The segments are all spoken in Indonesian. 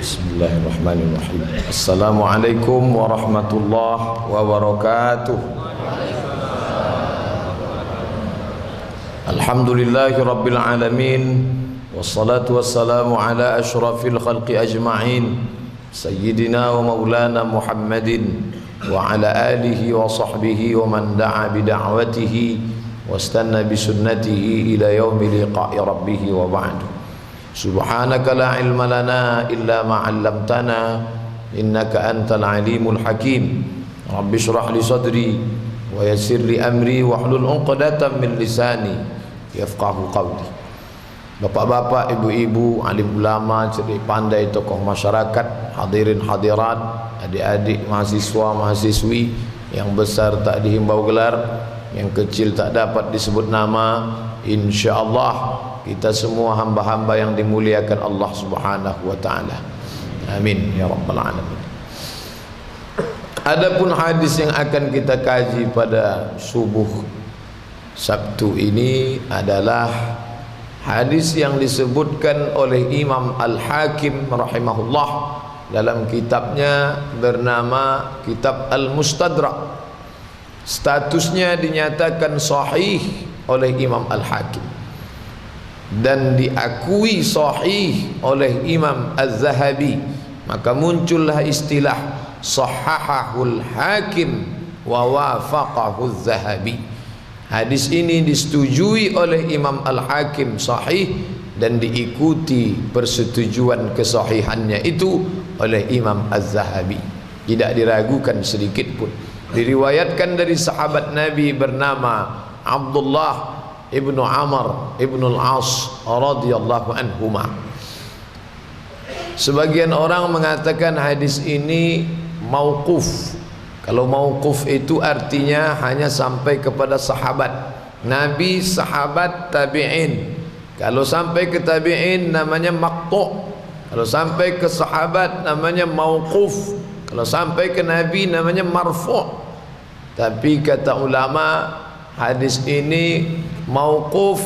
Bismillahirrahmanirrahim. Assalamualaikum warahmatullahi wabarakatuh. Alhamdulillahi rabbil alamin. Wassalatu wassalamu ala ashrafil khalqi ajma'in, sayyidina wa maulana Muhammadin wa ala alihi wa sahbihi wa man da'a bida'watihi wastanna bisunnatihi ila yaumi liqa'i rabbih wa ba'du. Subhanaka la ilma lana illa ma 'allamtana innaka antal alimul hakim. Rabbi shrah li sadri wa yassir li amri wahlul 'uqdatam min lisani yafqahu qawli. Bapak-bapak, ibu-ibu, alim ulama, cerdik pandai, tokoh masyarakat, hadirin hadirat, adik-adik, mahasiswa, mahasiswi, yang besar tak dihimbau gelar, yang kecil tak dapat disebut nama, insyaallah kita semua hamba-hamba yang dimuliakan Allah Subhanahu wa taala. Amin ya rabbal alamin. Adapun hadis yang akan kita kaji pada subuh Sabtu ini adalah hadis yang disebutkan oleh Imam Al-Hakim rahimahullah dalam kitabnya bernama Kitab Al-Mustadrak. Statusnya dinyatakan sahih oleh Imam Al-Hakim dan diakui sahih oleh Imam Az-Zahabi. Maka muncullah istilah sahahahul hakim wa wafaqahu Az-Zahabi. Hadis ini disetujui oleh Imam Al-Hakim sahih dan diikuti persetujuan kesahihannya itu oleh Imam Az-Zahabi, tidak diragukan sedikit pun. Diriwayatkan dari sahabat Nabi bernama Abdullah ibnu Amr ibnu al-As radhiyallahu anhuma. Sebagian orang mengatakan hadis ini mauquf. Kalau mauquf itu artinya hanya sampai kepada sahabat Nabi, sahabat, tabi'in. Kalau sampai ke tabi'in namanya maqtu'. Kalau sampai ke sahabat namanya mauquf. Kalau sampai ke Nabi namanya marfu'. Tapi kata ulama, hadis ini mauquf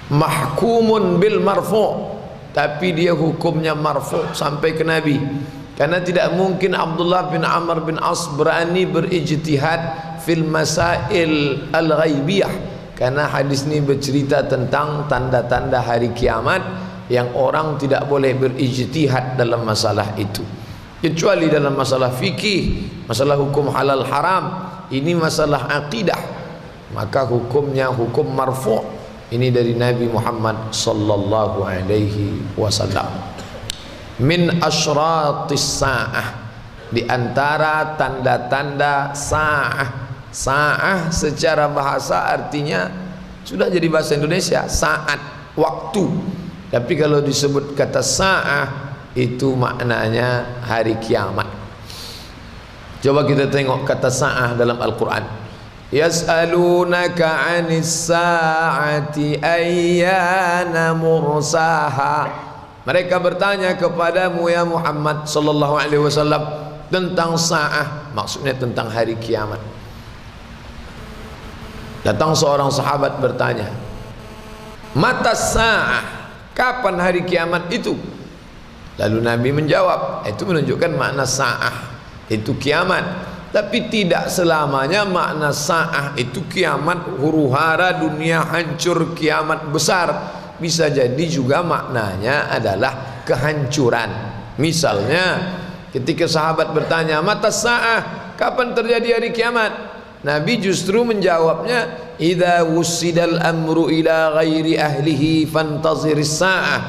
mahkumun bil marfu', tapi dia hukumnya marfu' sampai ke Nabi. Karena tidak mungkin Abdullah bin Amr bin As berani berijtihad fil masail al-ghaibiyah, karena hadis ini bercerita tentang tanda-tanda hari kiamat yang orang tidak boleh berijtihad dalam masalah itu, kecuali dalam masalah fikih, masalah hukum halal haram. Ini masalah akidah, maka hukumnya hukum marfu'. Ini dari Nabi Muhammad sallallahu alaihi wasallam. Min asyratis sa'ah, di antara tanda-tanda sa'ah. Sa'ah secara bahasa artinya sudah jadi bahasa Indonesia, saat, waktu. Tapi kalau disebut kata sa'ah itu maknanya hari kiamat. Coba kita tengok kata sa'ah dalam Al-Quran. Yas'alunaka 'anis sa'ati ayyana mursaha. Mereka bertanya kepadamu ya Muhammad sallallahu alaihi wasallam tentang sa'ah, maksudnya tentang hari kiamat. Datang seorang sahabat bertanya, mata sa'ah, kapan hari kiamat itu? Lalu Nabi menjawab, itu menunjukkan makna sa'ah itu kiamat. Tapi tidak selamanya makna sa'ah itu kiamat huru hara, dunia hancur, kiamat besar. Bisa jadi juga maknanya adalah kehancuran. Misalnya ketika sahabat bertanya, mata sa'ah, kapan terjadi hari kiamat? Nabi justru menjawabnya, idza wussidal amru ila ghairi ahlihi fantaziris sa'ah.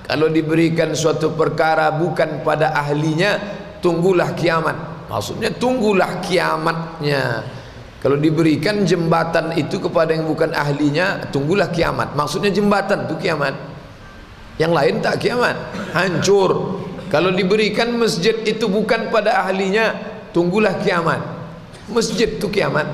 Kalau diberikan suatu perkara bukan pada ahlinya, tunggulah kiamat. Maksudnya tunggulah kiamatnya. Kalau diberikan jembatan itu kepada yang bukan ahlinya, tunggulah kiamat. Maksudnya jembatan itu kiamat. Yang lain tak kiamat, hancur. Kalau diberikan masjid itu bukan pada ahlinya, tunggulah kiamat. Masjid itu kiamat,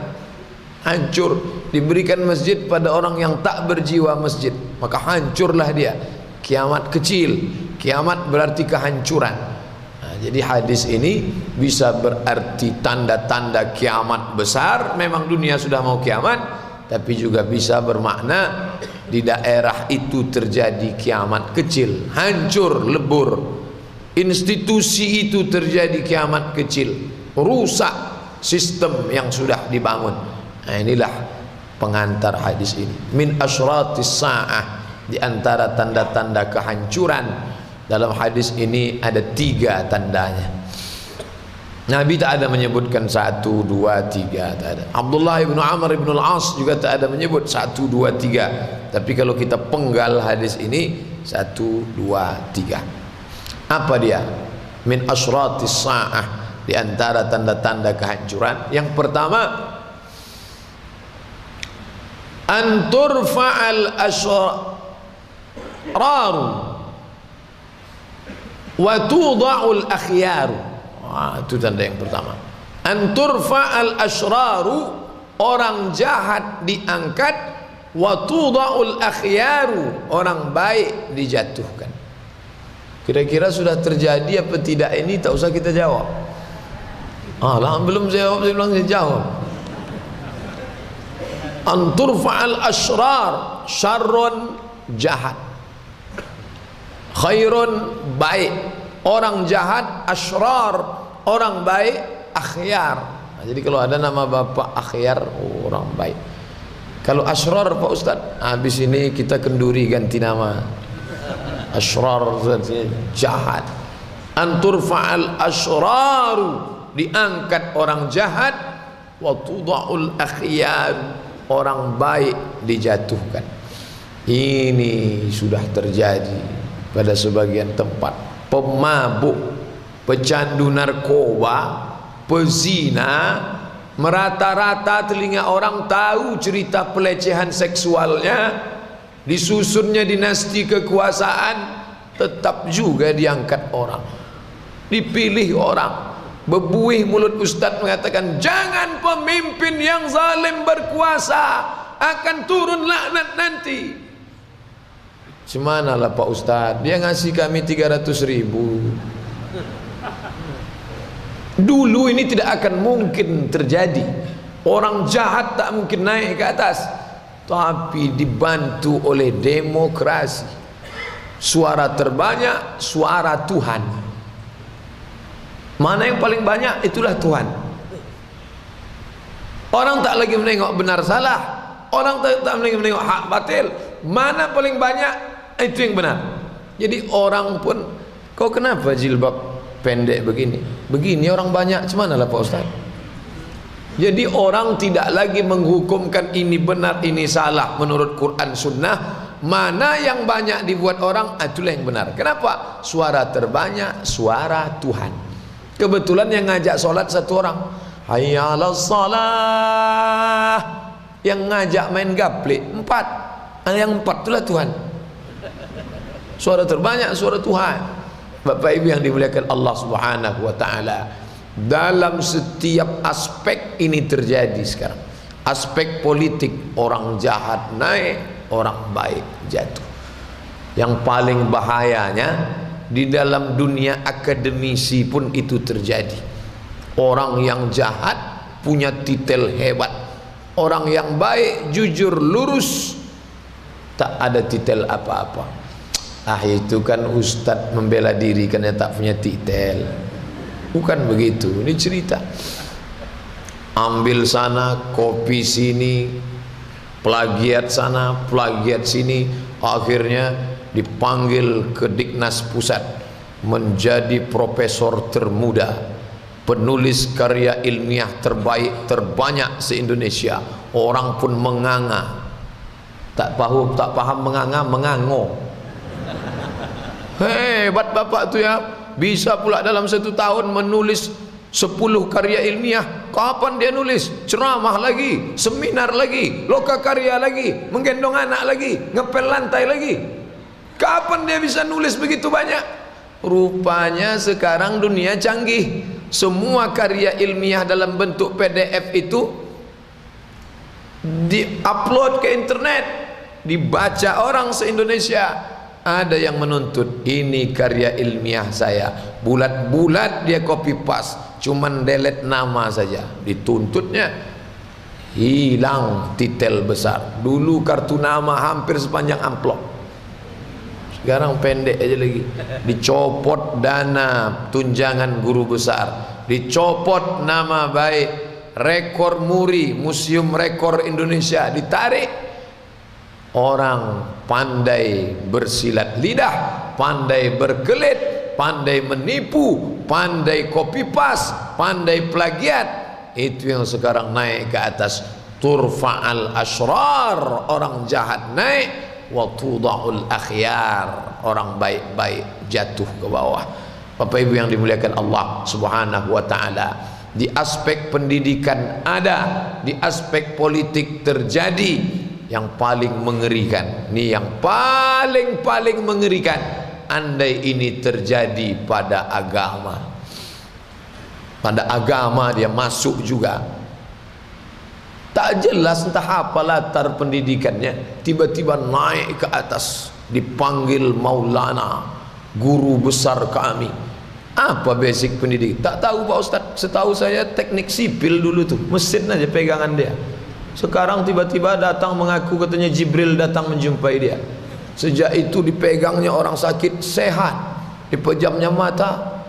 hancur. Diberikan masjid pada orang yang tak berjiwa masjid, maka hancurlah dia. Kiamat kecil, kiamat berarti kehancuran. Jadi hadis ini bisa berarti tanda-tanda kiamat besar, memang dunia sudah mau kiamat, tapi juga bisa bermakna di daerah itu terjadi kiamat kecil, hancur lebur. Institusi itu terjadi kiamat kecil, rusak sistem yang sudah dibangun. Nah, inilah pengantar hadis ini. Min asyratis sa'ah, di antara tanda-tanda kehancuran. Dalam hadis ini ada 3 tandanya. Nabi tak ada menyebutkan 1, 2, 3, tak ada. Abdullah ibnu Amr ibnu al-As juga tak ada menyebut 1, 2, 3. Tapi kalau kita penggal hadis ini 1, 2, 3. Apa dia? Min asyratis sa'ah, di antara tanda-tanda kehancuran. Yang pertama, an turfa'al asyraru wa tuda'ul akhyaru. Itu tanda yang pertama. An turfa'al asyraru, orang jahat diangkat, wa tuda'ul akhyaru, orang baik dijatuhkan. Kira-kira sudah terjadi apa tidak ini tak usah kita jawab. Lah belum jawab, saya bilang saya jawab. An turfa'al asyrar, syarrun jahat, khairun baik. Orang jahat asyrar, orang baik akhyar. Nah, jadi kalau ada nama bapak akhyar, orang baik. Kalau asyrar Pak Ustaz, habis ini kita kenduri ganti nama. Asyrar jahat. Antur fa'al asyraru, diangkat orang jahat, wa tuda'ul akhyar, orang baik dijatuhkan. Ini sudah terjadi pada sebagian tempat. Pemabuk, pecandu narkoba, pezina, merata-rata telinga orang tahu cerita pelecehan seksualnya, disusunnya dinasti kekuasaan, tetap juga diangkat orang, dipilih orang. Bebuih mulut ustaz mengatakan, jangan pemimpin yang zalim berkuasa, akan turun laknat nanti. Semanalah Pak Ustaz, dia ngasih kami 300.000. Dulu ini tidak akan mungkin terjadi. Orang jahat tak mungkin naik ke atas, tapi dibantu oleh demokrasi. Suara terbanyak, suara Tuhan. Mana yang paling banyak, itulah Tuhan. Orang tak lagi menengok benar salah, orang tak lagi menengok hak batil. Mana paling banyak, itu yang benar. Jadi orang pun, kau kenapa jilbab pendek begini? Begini orang banyak, cemanalah Pak Ustaz. Jadi orang tidak lagi menghukumkan ini benar, ini salah menurut Quran Sunnah. Mana yang banyak dibuat orang, itulah yang benar. Kenapa? Suara terbanyak, suara Tuhan. Kebetulan yang ngajak solat 1 orang, hayya 'alas shalah. Yang ngajak main gaple 4. Yang 4 itulah Tuhan. Suara terbanyak, suara Tuhan. Bapak Ibu yang dimuliakan Allah Subhanahu wa taala, dalam setiap aspek ini terjadi sekarang. Aspek politik, orang jahat naik, orang baik jatuh. Yang paling bahayanya, di dalam dunia akademisi pun itu terjadi. Orang yang jahat punya titel hebat, orang yang baik jujur lurus tak ada titel apa-apa. Itu kan ustadz membela diri karena tak punya titel. Bukan begitu, ini cerita. Ambil sana, kopi sini, plagiat sana, plagiat sini, akhirnya dipanggil ke Diknas Pusat, menjadi profesor termuda, penulis karya ilmiah terbaik, terbanyak se-Indonesia. Orang pun menganga. Tak paham menganga, mengango. Hebat bapak tu ya, bisa pula dalam 1 tahun menulis 10 karya ilmiah. Kapan dia nulis? Ceramah lagi, seminar lagi, loka karya lagi, menggendong anak lagi, ngepel lantai lagi. Kapan dia bisa nulis begitu banyak? Rupanya sekarang dunia canggih. Semua karya ilmiah dalam bentuk PDF itu di-upload ke internet, dibaca orang se-Indonesia. Ada yang menuntut, ini karya ilmiah saya, bulat-bulat dia copy paste, cuman delete nama saja, dituntutnya. hilang titel besar. Dulu kartu nama hampir sepanjang amplop, sekarang pendek aja lagi. Dicopot dana tunjangan guru besar, dicopot nama baik, rekor muri Museum Rekor Indonesia ditarik. Orang pandai bersilat lidah, pandai berkelit, pandai menipu, pandai copy paste, pandai plagiat, itu yang sekarang naik ke atas. Turfa'al asrar, orang jahat naik, wa tuda'ul akhyar, orang baik-baik jatuh ke bawah. Bapak Ibu yang dimuliakan Allah Subhanahu wa taala, di aspek pendidikan ada, di aspek politik terjadi. Yang paling mengerikan, ini yang paling mengerikan, andai ini terjadi pada agama. Pada agama dia masuk juga. Tak jelas entah apa latar pendidikannya, tiba-tiba naik ke atas, dipanggil Maulana, guru besar kami. Apa basic pendidik? Tak tahu Pak Ustaz. Setahu saya teknik sipil dulu tuh, mesin aja pegangan dia. Sekarang tiba-tiba datang mengaku katanya Jibril datang menjumpai dia. Sejak itu dipegangnya orang sakit sehat, dipejamnya mata,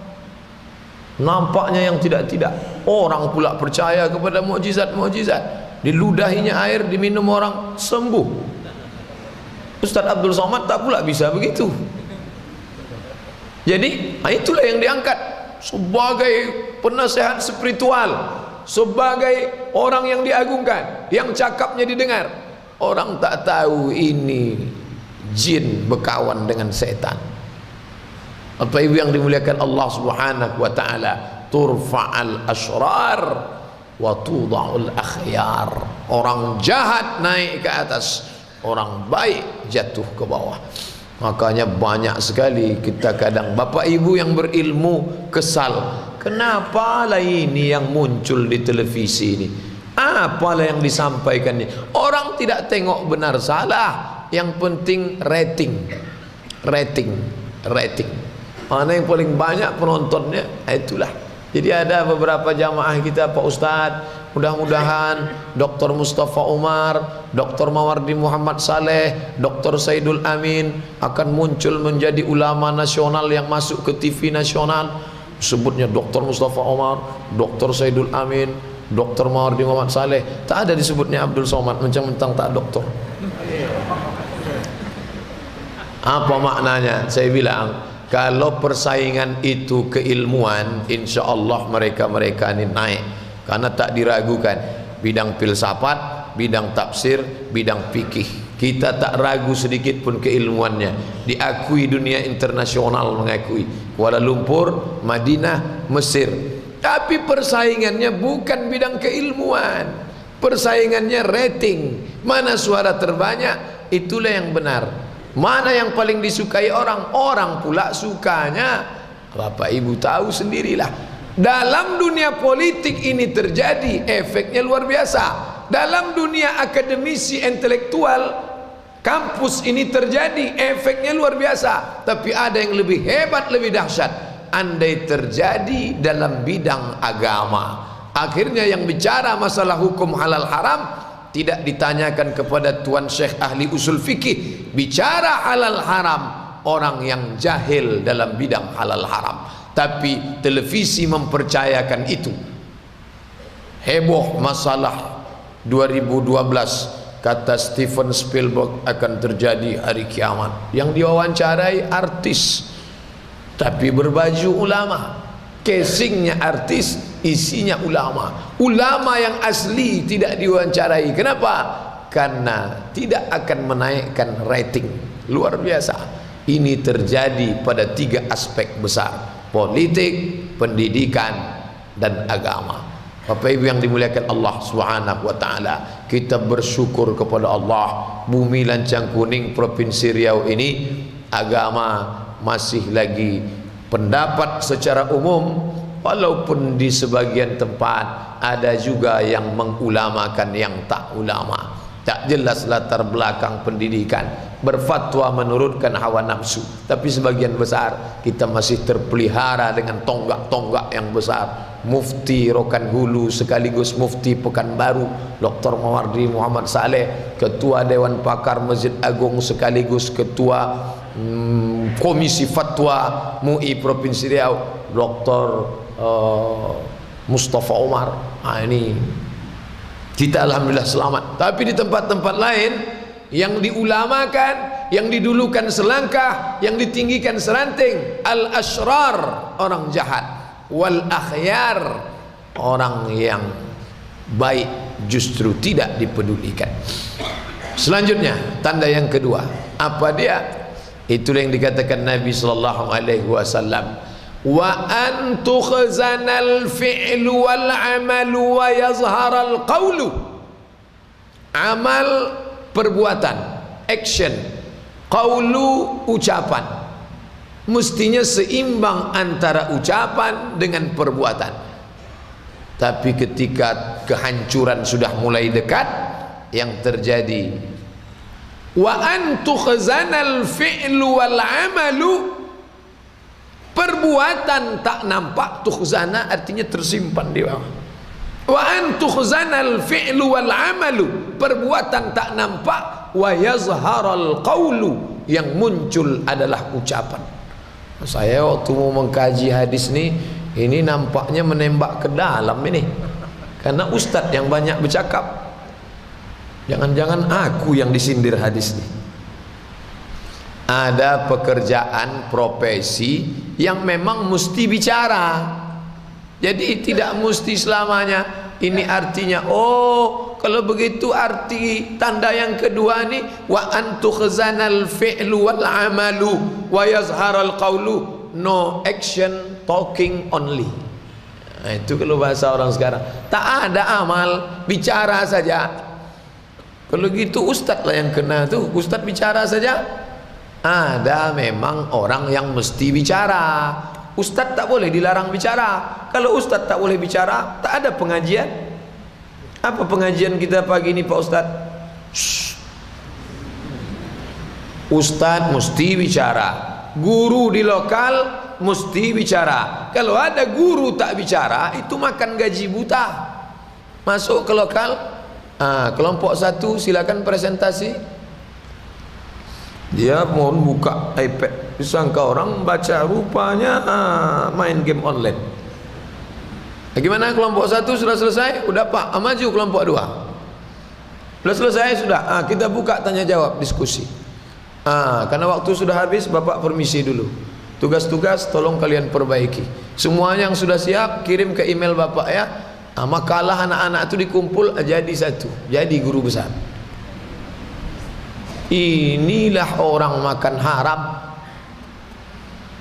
nampaknya yang tidak-tidak. Orang pula percaya kepada mukjizat-mukjizat. Diludahinya air diminum orang sembuh. Ustaz Abdul Somad tak pula bisa begitu. Jadi itulah yang diangkat sebagai penasehat spiritual, sebagai orang yang diagungkan, yang cakapnya didengar. Orang tak tahu ini jin berkawan dengan setan. Bapak Ibu yang dimuliakan Allah Subhanahu wa taala, turfa'al asrar wa tuda'ul akhyar. Orang jahat naik ke atas, orang baik jatuh ke bawah. Makanya banyak sekali kita kadang Bapak Ibu yang berilmu kesal, kenapalah ini yang muncul di televisi ini, apalah yang disampaikannya. Orang tidak tengok benar salah, yang penting rating. Mana yang paling banyak penontonnya, itulah. Jadi ada beberapa jamaah kita, Pak Ustadz, mudah-mudahan Dr. Mustafa Umar, Dr. Mawardi Muhammad Saleh, Dr. Saidul Amin akan muncul menjadi ulama nasional yang masuk ke TV nasional. Sebutnya Dr. Mustafa Umar, Dr. Saidul Amin, Dr. Mawardi Muhammad Saleh, tak ada disebutnya Abdul Somad, mentang-mentang tak doktor. Apa maknanya? Saya bilang, kalau persaingan itu keilmuan, insya Allah mereka-mereka ini naik, karena tak diragukan. Bidang filsafat, bidang tafsir, bidang fikih, kita tak ragu sedikit pun keilmuannya, diakui dunia internasional, mengakui Kuala Lumpur, Madinah, Mesir. Tapi persaingannya bukan bidang keilmuan, persaingannya rating. Mana suara terbanyak, itulah yang benar. Mana yang paling disukai orang, orang pula sukanya. Bapak Ibu tahu sendirilah, dalam dunia politik ini terjadi, efeknya luar biasa. Dalam dunia akademisi intelektual kampus ini terjadi, efeknya luar biasa. Tapi ada yang lebih hebat, lebih dahsyat, andai terjadi dalam bidang agama. Akhirnya yang bicara masalah hukum halal haram tidak ditanyakan kepada Tuan Syekh ahli usul fikih, bicara halal haram orang yang jahil dalam bidang halal haram. Tapi televisi mempercayakan itu. Heboh masalah 2012, kata Steven Spielberg akan terjadi hari kiamat. Yang diwawancarai artis, tapi berbaju ulama. Casingnya artis, isinya ulama. Ulama yang asli tidak diwawancarai. Kenapa? Karena tidak akan menaikkan rating. Luar biasa. Ini terjadi pada 3 aspek besar: politik, pendidikan, dan agama. Bapak Ibu yang dimuliakan Allah Subhanahu wa taala, kita bersyukur kepada Allah, bumi Lancang Kuning Provinsi Riau ini agama masih lagi pendapat secara umum, walaupun di sebagian tempat ada juga yang mengulamakan yang tak ulama. Tak jelas latar belakang pendidikan, berfatwa menurutkan hawa nafsu. Tapi sebagian besar kita masih terpelihara dengan tonggak-tonggak yang besar. Mufti Rokan Hulu sekaligus Mufti Pekanbaru Dr. Mawardi Muhammad Saleh, Ketua Dewan Pakar Masjid Agung sekaligus Ketua Komisi Fatwa MUI Provinsi Riau Dr. Mustafa Omar. Ini kita alhamdulillah selamat. Tapi di tempat-tempat lain yang diulamakan, yang didulukan selangkah, yang ditinggikan seranting, al-ashrar, orang jahat, wal akhyar, orang yang baik justru tidak dipedulikan. Selanjutnya tanda yang kedua, apa dia? Itulah yang dikatakan Nabi sallallahu alaihi wasallam, wa an tukhzanal fi'lu wal amalu wa yazharal qawlu. Amal, perbuatan, action, qawlu, ucapan, mestinya seimbang antara ucapan dengan perbuatan. Tapi ketika kehancuran sudah mulai dekat, yang terjadi wa an tukhzanal fi'lu wal amalu, perbuatan tak nampak, tukhzana artinya tersimpan di bawah. Wa an tukhzanal fi'lu wal amalu, perbuatan tak nampak, wa yazharal qawlu, yang muncul adalah ucapan. Saya waktu mau mengkaji hadis ini nampaknya menembak ke dalam ini, karena ustadz yang banyak bercakap. Jangan-jangan aku yang disindir hadis ini. Ada pekerjaan, profesi yang memang mesti bicara. Jadi tidak mesti selamanya. Ini artinya, oh kalau begitu arti tanda yang kedua nih, wa antu khazanal fi'lu wal amalu wa yazharal qawlu, no action, talking only. Nah, itu kalau bahasa orang sekarang, tak ada amal, bicara saja. Kalau gitu ustadz lah yang kena tuh, ustadz bicara saja. Ada memang orang yang mesti bicara. Ustadz tak boleh dilarang bicara. Kalau ustadz tak boleh bicara, tak ada pengajian. Apa pengajian kita pagi ini Pak Ustadz? Ustadz mesti bicara. Guru di lokal mesti bicara. Kalau ada guru tak bicara, itu makan gaji buta. Masuk ke lokal, kelompok satu silakan presentasi. Dia mohon buka iPad, disangka orang baca, rupanya main game online. Bagaimana kelompok satu sudah selesai? Udah Pak, maju kelompok dua. Sudah selesai? Sudah. Kita buka tanya jawab, diskusi. Karena waktu sudah habis, Bapak permisi dulu. Tugas-tugas tolong kalian perbaiki. Semua yang sudah siap kirim ke email Bapak ya. Makalah anak-anak itu dikumpul jadi satu, jadi guru besar. Inilah orang makan haram.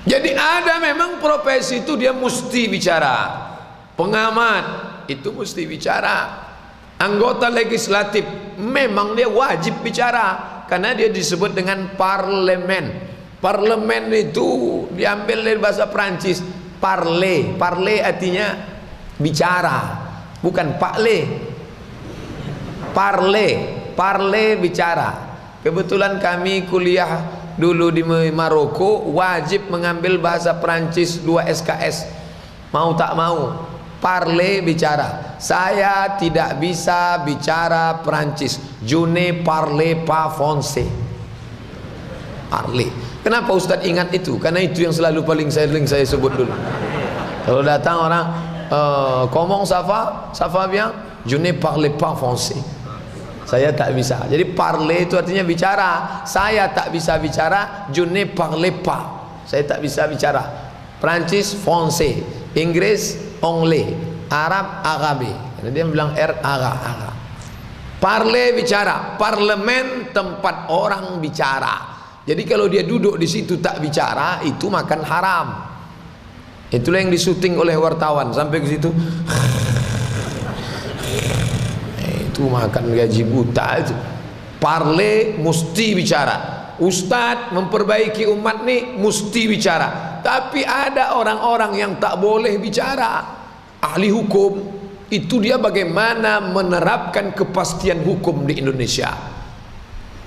Jadi ada memang profesi itu dia mesti bicara. Pengamat itu mesti bicara. Anggota legislatif memang dia wajib bicara, karena dia disebut dengan parlemen. Parlemen itu diambil dari bahasa Prancis, parler. Parler artinya bicara, bukan parler. Parler, parler bicara. Kebetulan kami kuliah dulu di Maroko, wajib mengambil bahasa Prancis 2 SKS. Mau tak mau, parler bicara. Saya tidak bisa bicara Prancis. Je ne parle pas français. Parler. Kenapa Ustadz ingat itu? Karena itu yang selalu paling sering saya sebut dulu. Kalau datang orang, comment ça va bien? Je ne parle pas français. Saya tak bisa. Jadi parler itu artinya bicara. Saya tak bisa bicara. Je ne parle pas. Saya tak bisa bicara. Prancis, français. Inggris, anglais. Arab, arabe. Karena dia bilang ara. Parler bicara. Parlemen tempat orang bicara. Jadi kalau dia duduk di situ tak bicara, itu makan haram. Itulah yang disuting oleh wartawan sampai ke situ. Itu makan gaji buta itu. Parler mesti bicara. Ustadz memperbaiki umat nih mesti bicara. Tapi ada orang-orang yang tak boleh bicara. Ahli hukum itu dia bagaimana menerapkan kepastian hukum di Indonesia.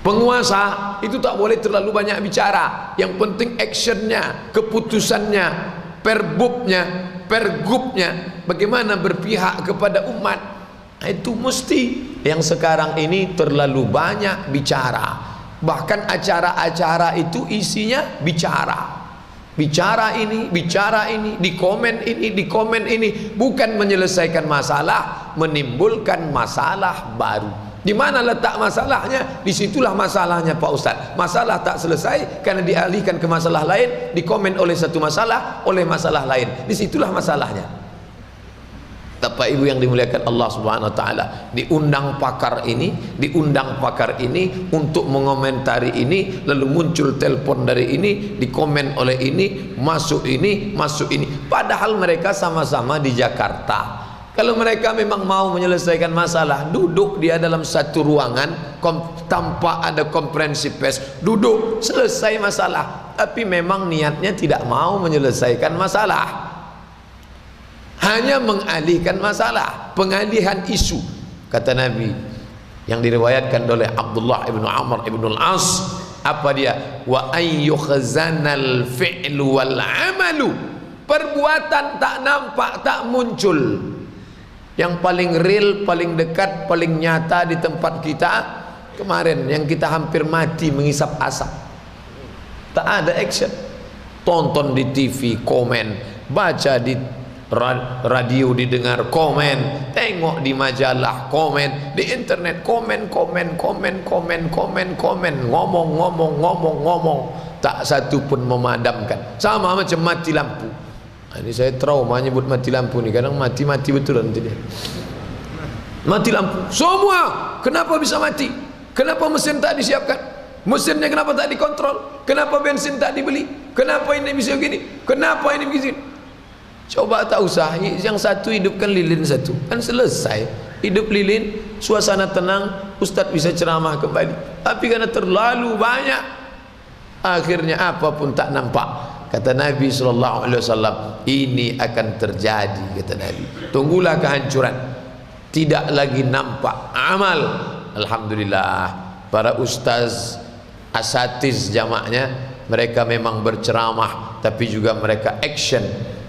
Penguasa itu tak boleh terlalu banyak bicara. Yang penting actionnya, keputusannya. pergubnya, bagaimana berpihak kepada umat. Itu mesti. Yang sekarang ini terlalu banyak bicara, bahkan acara-acara itu isinya bicara ini, di komen ini, bukan menyelesaikan masalah, menimbulkan masalah baru. Di mana letak masalahnya? Disitulah masalahnya Pak Ustadz. Masalah tak selesai karena dialihkan ke masalah lain, dikomen oleh satu masalah oleh masalah lain. Disitulah masalahnya. Bapak Ibu yang dimuliakan Allah Subhanahu Wa Taala, diundang pakar ini untuk mengomentari ini, lalu muncul telepon dari ini, dikomen oleh ini, masuk ini. Padahal mereka sama-sama di Jakarta. Kalau mereka memang mau menyelesaikan masalah, duduk dia dalam satu ruangan tanpa ada konferensi pers, duduk selesai masalah. Tapi memang niatnya tidak mau menyelesaikan masalah, hanya mengalihkan masalah, pengalihan isu. Kata Nabi yang diriwayatkan oleh Abdullah ibnu Amr ibnu al-As, apa dia? Wa ayyukhzanal fi'lu wal amalu, perbuatan tak nampak, tak muncul. Yang paling real, paling dekat, paling nyata di tempat kita kemarin, yang kita hampir mati mengisap asap, tak ada action. Tonton di TV, komen, baca di radio, didengar, komen, tengok di majalah, komen, di internet, komen, ngomong, tak satu pun memadamkan. Sama macam mati lampu. Ini saya trauma nyebut mati lampu nih, kadang mati betul nanti dia. Mati lampu semua. Kenapa bisa mati? Kenapa mesin tak disiapkan? Mesinnya kenapa tak dikontrol? Kenapa bensin tak dibeli? Kenapa ini bisa begini? Kenapa ini begini? Coba tak usah, yang satu hidupkan lilin satu, kan selesai. Hidup lilin, suasana tenang, Ustadz bisa ceramah kembali. Tapi karena terlalu banyak, akhirnya apapun tak nampak. Kata Nabi SAW, ini akan terjadi. Kata Nabi, tunggulah kehancuran, tidak lagi nampak amal. Alhamdulillah, para ustaz, asatiz jamaknya, mereka memang berceramah, tapi juga mereka action.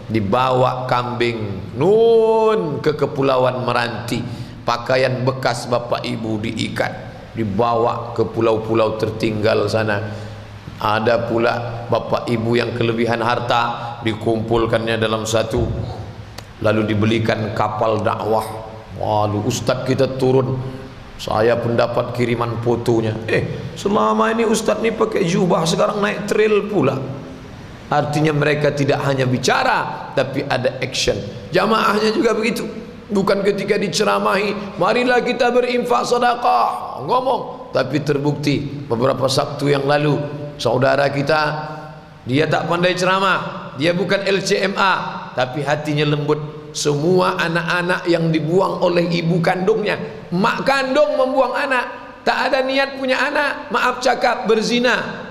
Dibawa kambing nun ke kepulauan Meranti, pakaian bekas bapak ibu diikat, dibawa ke pulau-pulau tertinggal sana. Ada pula bapak ibu yang kelebihan harta, dikumpulkannya dalam satu, lalu dibelikan kapal dakwah. Waduh, ustadz kita turun, saya pun dapat kiriman fotonya. Selama ini ustadz ini pakai jubah, sekarang naik trail pula. Artinya mereka tidak hanya bicara, tapi ada action. Jamaahnya juga begitu. Bukan ketika diceramahi, marilah kita berinfak sedekah, ngomong. Tapi terbukti beberapa Sabtu yang lalu, saudara kita, dia tak pandai ceramah, dia bukan LCMA, tapi hatinya lembut. Semua anak-anak yang dibuang oleh ibu kandungnya, mak kandung membuang anak, tak ada niat punya anak, maaf cakap, berzina,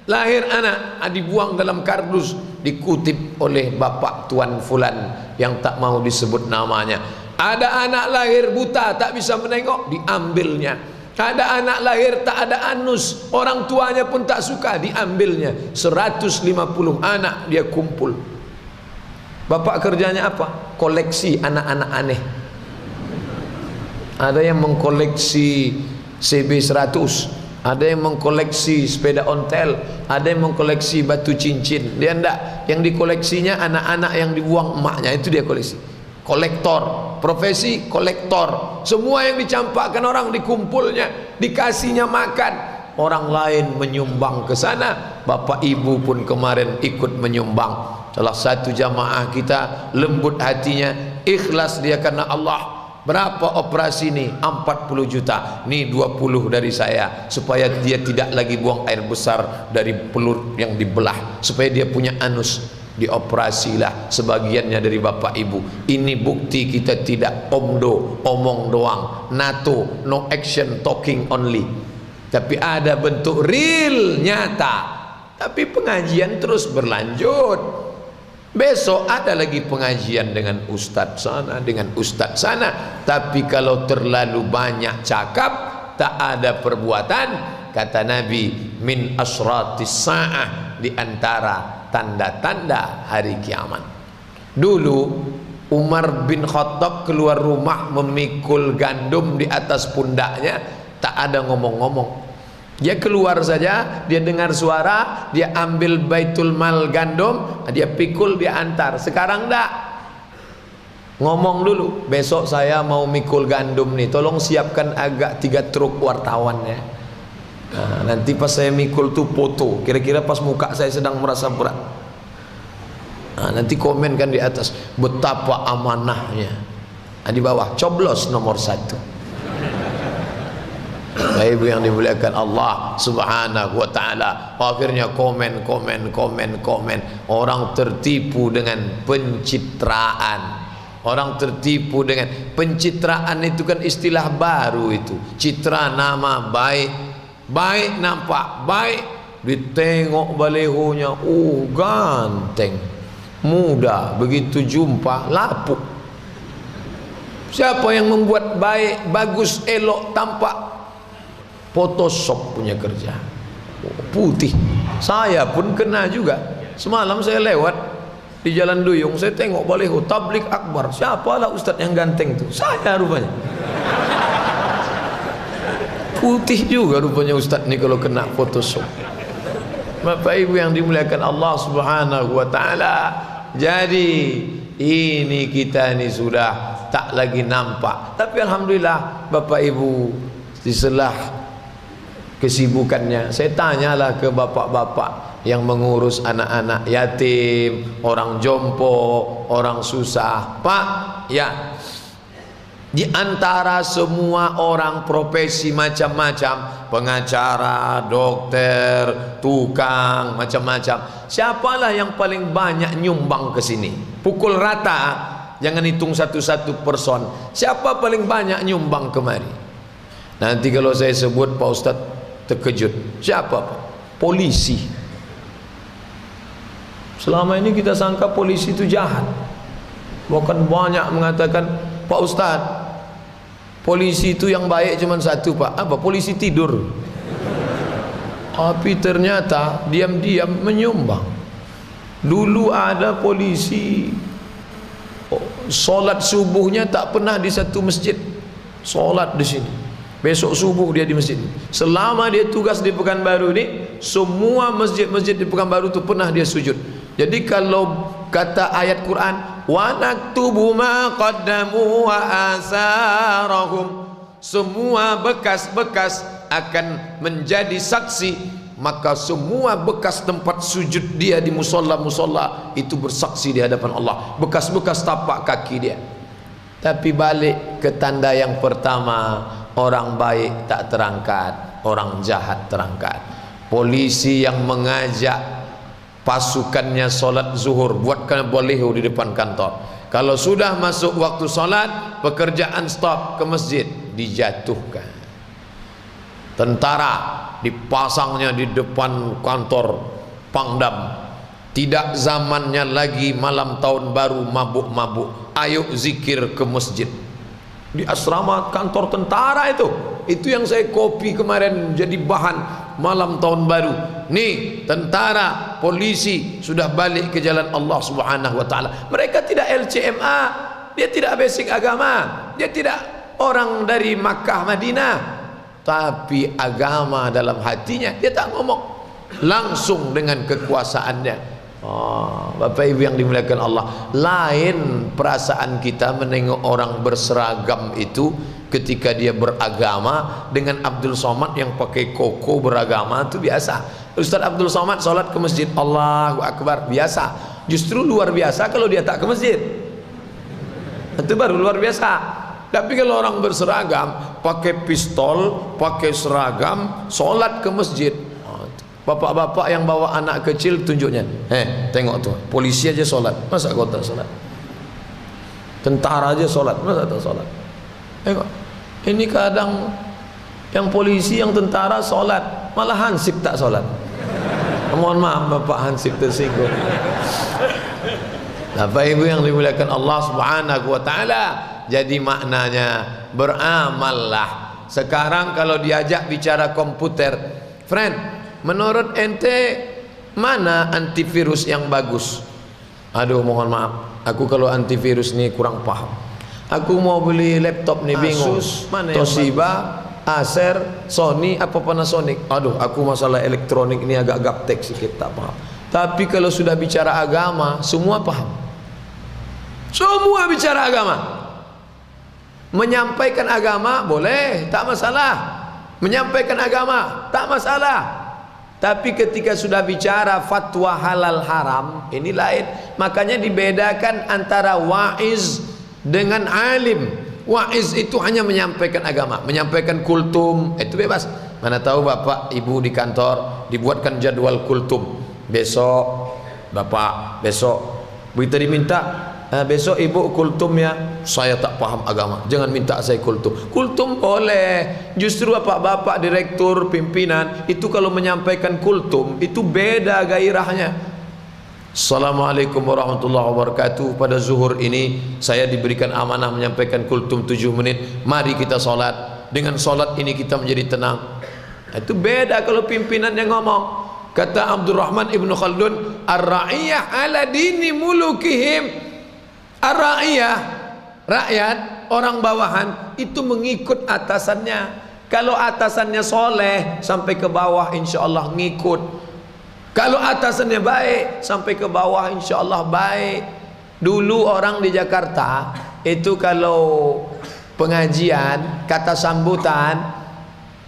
lahir anak, dibuang dalam kardus, dikutip oleh bapak tuan fulan yang tak mau disebut namanya. Ada anak lahir buta, tak bisa menengok, diambilnya. Ada anak lahir tak ada anus, orang tuanya pun tak suka, diambilnya. 150 anak dia kumpul. Bapak kerjanya apa? Koleksi anak-anak aneh. Ada yang mengkoleksi CB100, ada yang mengkoleksi sepeda ontel, ada yang mengkoleksi batu cincin. Dia enggak, yang dikoleksinya anak-anak yang dibuang emaknya, itu dia koleksi. Kolektor, profesi kolektor. Semua yang dicampakkan orang dikumpulnya, dikasihnya makan. Orang lain menyumbang ke sana. Bapak ibu pun kemarin ikut menyumbang. Salah satu jamaah kita lembut hatinya, ikhlas dia karena Allah. Berapa operasi ini? 40 juta. Nih 20 dari saya, supaya dia tidak lagi buang air besar dari pelur yang dibelah, supaya dia punya anus. Dioperasilah sebagiannya dari bapak ibu. Ini bukti kita tidak omong doang, NATO, no action, talking only. Tapi ada bentuk real, nyata. Tapi pengajian terus berlanjut. Besok ada lagi pengajian dengan ustadz sana, dengan ustadz sana. Tapi kalau terlalu banyak cakap, tak ada perbuatan, kata Nabi, min asratis sa'ah, di antara tanda-tanda hari kiamat. Dulu Umar bin Khattab keluar rumah memikul gandum di atas pundaknya, tak ada ngomong-ngomong. Dia keluar saja, dia dengar suara, dia ambil baitul mal gandum, dia pikul, dia antar. Sekarang enggak. Ngomong dulu, besok saya mau mikul gandum nih, tolong siapkan agak 3 truk wartawan ya. Nah, nanti pas saya mikul tuh foto, kira-kira pas muka saya sedang merasa berat. Nah, nanti komen kan di atas, betapa amanahnya. Nah, di bawah, coblos nomor 1. Bapak Ibu yang dimuliakan Allah Subhanahu wa taala, akhirnya komen. Orang tertipu dengan pencitraan. Orang tertipu dengan pencitraan, itu kan istilah baru itu. Citra nama baik. Baik nampak baik, ditengok balehonya, ganteng, muda, begitu jumpa lapuk. Siapa yang membuat baik, bagus, elok, tampak? Photoshop punya kerja. Putih. Saya pun kena juga. Semalam saya lewat di Jalan Duyung, saya tengok baleho tablik akbar. Siapalah ustaz yang ganteng itu? Saya rupanya. Putih juga rupanya ustaz ini kalau kena Photoshop. Bapak Ibu yang dimuliakan Allah Subhanahu wa taala. Jadi ini kita ini sudah tak lagi nampak. Tapi alhamdulillah Bapak Ibu, di selah kesibukannya, saya tanyalah ke bapak-bapak yang mengurus anak-anak yatim, orang jompo, orang susah. Pak, ya, di antara semua orang profesi macam-macam, pengacara, dokter, tukang, macam-macam, siapalah yang paling banyak nyumbang ke sini? Pukul rata, jangan hitung satu-satu person. Siapa paling banyak nyumbang kemari? Nanti kalau saya sebut Pak Ustadz terkejut. Siapa Pak? Polisi. Selama ini kita sangka polisi itu jahat. Bahkan banyak mengatakan, Pak Ustadz, polisi itu yang baik cuma satu Pak. Apa? Polisi tidur. Tapi ternyata diam-diam menyumbang. Dulu ada polisi solat subuhnya tak pernah di satu masjid, solat di sini. Besok subuh dia di masjid. Selama dia tugas di Pekanbaru ini, semua masjid-masjid di Pekanbaru itu pernah dia sujud. Jadi kalau kata ayat Quran, wa naktubu ma qaddamu wa asarahum, semua bekas-bekas akan menjadi saksi, maka semua bekas tempat sujud dia di musola-musola itu bersaksi di hadapan Allah, bekas-bekas tapak kaki dia. Tapi balik ke tanda yang pertama, orang baik tak terangkat, orang jahat terangkat. Polisi yang mengajak pasukannya solat zuhur, buatkan baliho di depan kantor. Kalau sudah masuk waktu solat, pekerjaan stop, ke masjid, dijatuhkan. Tentara dipasangnya di depan kantor Pangdam. Tidak zamannya lagi malam tahun baru mabuk-mabuk. Ayo zikir ke masjid. Di asrama kantor tentara itu yang saya copy kemarin jadi bahan malam tahun baru. Nih, tentara, polisi sudah balik ke jalan Allah Subhanahu wa taala. Mereka tidak LCMA, dia tidak basic agama, dia tidak orang dari Makkah Madinah, tapi agama dalam hatinya. Dia tak ngomong, langsung dengan kekuasaannya. Bapak Ibu yang dimuliakan Allah, lain perasaan kita menengok orang berseragam itu ketika dia beragama dengan Abdul Somad yang pakai koko beragama itu biasa. Ustaz Abdul Somad sholat ke masjid, Allahu Akbar, biasa. Justru luar biasa kalau dia tak ke masjid, itu baru luar biasa. Tapi kalau orang berseragam, pakai pistol, pakai seragam, sholat ke masjid, bapak-bapak yang bawa anak kecil tunjuknya, tengok tuh, polisi aja sholat, masa kau tak sholat? Tentara aja sholat, masa tak sholat? Tengok, ini kadang yang polisi, yang tentara sholat, malah Hansip tak sholat. Mohon maaf Bapak Hansip tersinggung. Bapak Ibu yang dimuliakan Allah Subhanahu wa taala, jadi maknanya beramallah. Sekarang kalau diajak bicara komputer, friend, menurut ente mana antivirus yang bagus? Aduh mohon maaf, aku kalau antivirus nih kurang paham. Aku mau beli laptop nih bingung. Asus, Toshiba, Acer, Sony, apa Panasonic. Aduh, aku masalah elektronik ini agak gaptek sedikit, tak paham. Tapi kalau sudah bicara agama, semua paham. Semua bicara agama. Menyampaikan agama boleh, tak masalah. Menyampaikan agama tak masalah. Tapi ketika sudah bicara fatwa halal haram, ini lain. Makanya dibedakan antara waiz dengan alim. Waiz itu hanya menyampaikan agama, menyampaikan kultum, itu bebas. Mana tahu bapak ibu di kantor dibuatkan jadwal kultum. Besok bapak, besok begitu diminta, besok ibu kultum ya. Saya tak paham agama, jangan minta saya kultum. Kultum boleh. Justru bapak-bapak direktur pimpinan itu kalau menyampaikan kultum itu beda gairahnya. Assalamualaikum warahmatullahi wabarakatuh. Pada zuhur ini saya diberikan amanah menyampaikan kultum 7 menit. Mari kita sholat. Dengan sholat ini kita menjadi tenang. Itu beda kalau pimpinan yang ngomong. Kata Abdurrahman Ibnu Khaldun, ar-ra'iyah ala dini mulukihim. Ar-ra'iyah, rakyat, orang bawahan itu mengikut atasannya. Kalau atasannya soleh, sampai ke bawah insya Allah ngikut. Kalau atasannya baik, sampai ke bawah insya Allah baik. Dulu orang di Jakarta itu kalau pengajian, kata sambutan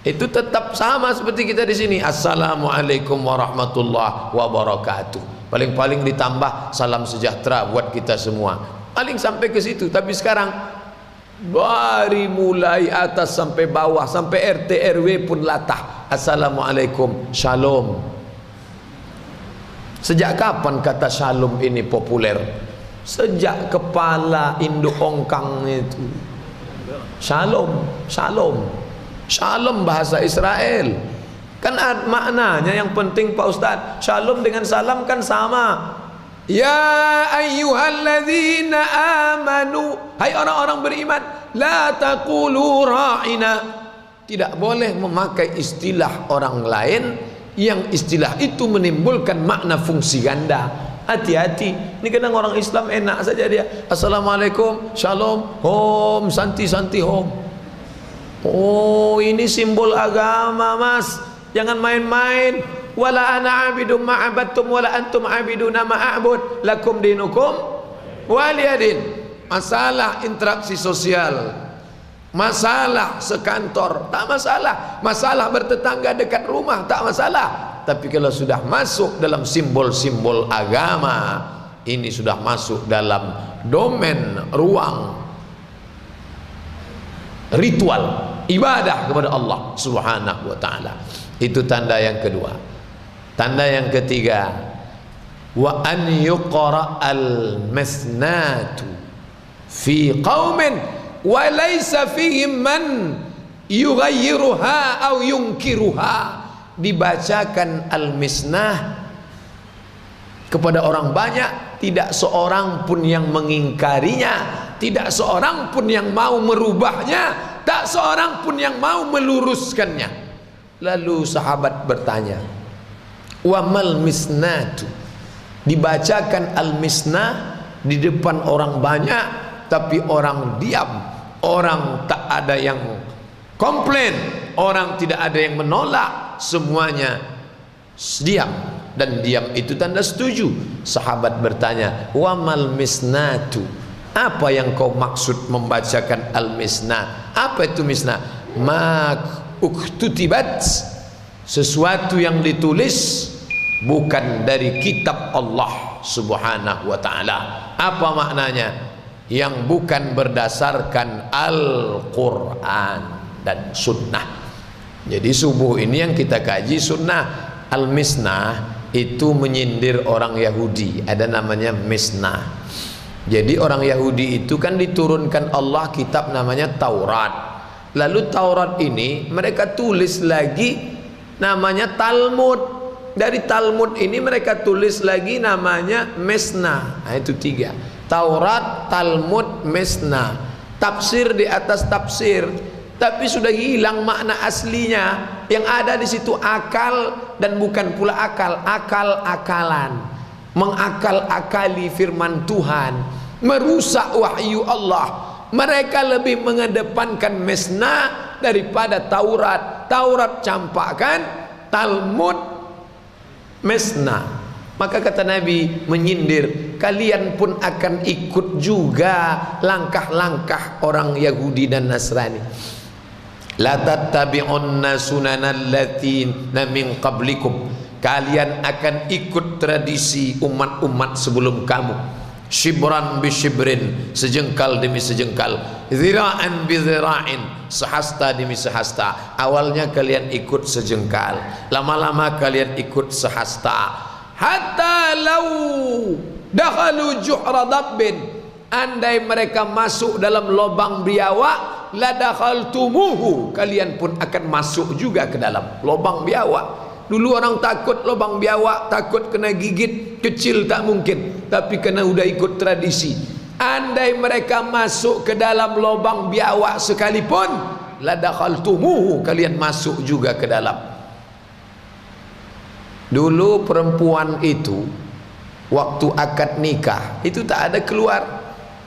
itu tetap sama seperti kita di sini. Assalamualaikum warahmatullahi wabarakatuh. Paling-paling ditambah salam sejahtera buat kita semua. Paling sampai ke situ. Tapi sekarang dari mulai atas sampai bawah, sampai RT RW pun latah. Assalamualaikum, shalom. Sejak kapan kata shalom ini populer? Sejak kepala induk ongkang itu. Shalom, shalom. Shalom bahasa Israel. Kan maknanya yang penting Pak Ustadz. Shalom dengan salam kan sama. Ya ayyuhalladzina amanu, hai orang-orang beriman, la taqulu ra'ina. Tidak boleh memakai istilah orang lain yang istilah itu menimbulkan makna fungsi ganda. Hati-hati. Ini kadang orang Islam enak saja dia. Assalamualaikum, shalom, hom, santi-santi hom. Oh, ini simbol agama, Mas. Jangan main-main. Wala ana abidum ma'abadtum wala antum abiduna ma'abud. Lakum dinukum waliyadin. Masalah interaksi sosial, masalah sekantor, tak masalah. Masalah bertetangga dekat rumah, tak masalah. Tapi kalau sudah masuk dalam simbol-simbol agama, ini sudah masuk dalam domain ruang ritual ibadah kepada Allah Subhanahu wa taala. Itu tanda yang kedua. Tanda yang ketiga, wa an yuqra al-masnatu fi qaumin wa laysa fihim man yughayyiruha aw yunkiruha. Dibacakan al-misnah kepada orang banyak, tidak seorang pun yang mengingkarinya, tidak seorang pun yang mau merubahnya, tak seorang pun yang mau meluruskannya. Lalu sahabat bertanya, wa mal misnatu? Dibacakan al-misnah di depan orang banyak, tapi orang diam, orang tak ada yang komplain, orang tidak ada yang menolak, semuanya diam. Dan diam itu tanda setuju. Sahabat bertanya, wa mal misnatu? Apa yang kau maksud membacakan al-misnah? Apa itu misnah? Ma uktutibat, sesuatu yang ditulis bukan dari kitab Allah Subhanahu wa taala. Apa maknanya? Yang bukan berdasarkan Al-Quran dan sunnah. Jadi subuh ini yang kita kaji sunnah. Al-misnah itu menyindir orang Yahudi, ada namanya misnah. Jadi orang Yahudi itu kan diturunkan Allah kitab namanya Taurat. Lalu Taurat ini mereka tulis lagi namanya Talmud. Dari Talmud ini mereka tulis lagi namanya Misnah. Nah, itu 3. Taurat, Talmud, Misnah. Tafsir di atas tafsir. Tapi sudah hilang makna aslinya. Yang ada di situ akal dan bukan pula akal, akal-akalan. mengakal-akali firman Tuhan, merusak wahyu Allah. Mereka lebih mengedepankan mesna daripada Taurat. Taurat campakkan, Talmud mesna. Maka kata Nabi menyindir, kalian pun akan ikut juga langkah-langkah orang Yahudi dan Nasrani. La tattabi'unna sunanal latina min qablikum, kalian akan ikut tradisi umat-umat sebelum kamu. Shibran bi shibrin, sejengkal demi sejengkal, zira'an bi zira'in, sehasta demi sehasta. Awalnya kalian ikut sejengkal, lama-lama kalian ikut sehasta. Hatta lau dakhalu juhra dabbin, andai mereka masuk dalam lubang biawak, la dakhaltumuhu, kalian pun akan masuk juga ke dalam lubang biawak. Dulu orang takut lubang biawak, takut kena gigit, kecil tak mungkin, tapi kena udah ikut tradisi. Andai mereka masuk ke dalam lubang biawak sekalipun, la dakhaltumuhu, kalian masuk juga ke dalam. Dulu perempuan itu waktu akad nikah itu tak ada keluar.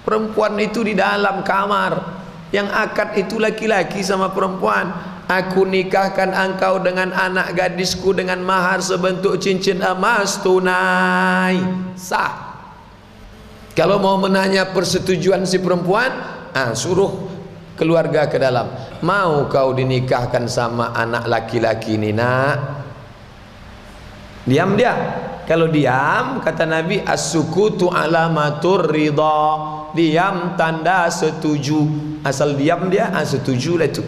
Perempuan itu di dalam kamar. Yang akad itu laki-laki sama perempuan. Aku nikahkan engkau dengan anak gadisku dengan mahar sebentuk cincin emas tunai. Sah. Kalau mau menanya persetujuan si perempuan, suruh keluarga ke dalam. Mau kau dinikahkan sama anak laki-laki ini, nak? Diam dia. Kalau diam, kata Nabi, as-sukutu alamatur ridha. Diam tanda setuju. Asal diam dia, setuju lah itu.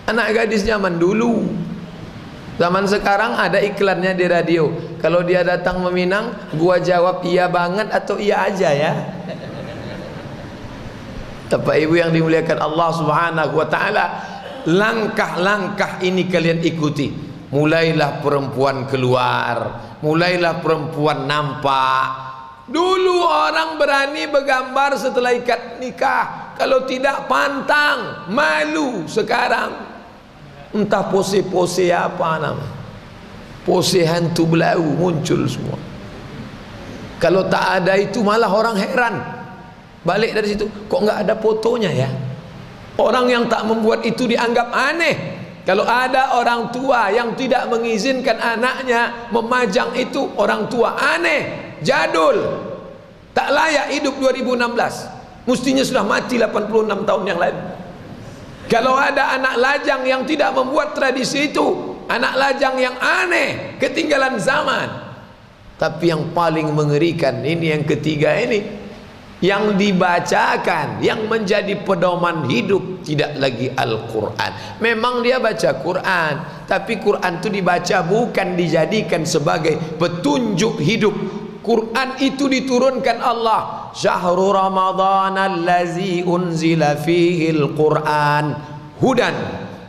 Anak gadis zaman dulu. Zaman sekarang ada iklannya di radio. Kalau dia datang meminang, gua jawab iya banget atau iya aja ya. Bapak Ibu yang dimuliakan Allah Subhanahu wa taala, langkah-langkah ini kalian ikuti. Mulailah perempuan keluar, mulailah perempuan nampak. Dulu orang berani bergambar setelah ikat nikah. Kalau tidak pantang, malu. Sekarang entah pose-pose apa nama, pose hantu belau muncul semua. Kalau tak ada itu malah orang heran. Balik dari situ, kok nggak ada fotonya ya? Orang yang tak membuat itu dianggap aneh. Kalau ada orang tua yang tidak mengizinkan anaknya memajang itu, orang tua aneh, jadul, tak layak hidup 2016. Mestinya sudah mati 86 tahun yang lalu. Kalau ada anak lajang yang tidak membuat tradisi itu, anak lajang yang aneh, ketinggalan zaman. Tapi yang paling mengerikan ini yang ketiga ini, yang dibacakan, yang menjadi pedoman hidup tidak lagi Al-Quran. Memang dia baca Quran, tapi Quran itu dibaca bukan dijadikan sebagai petunjuk hidup. Quran itu diturunkan Allah, syahrul Ramadan allazi unzila fihil Quran hudan,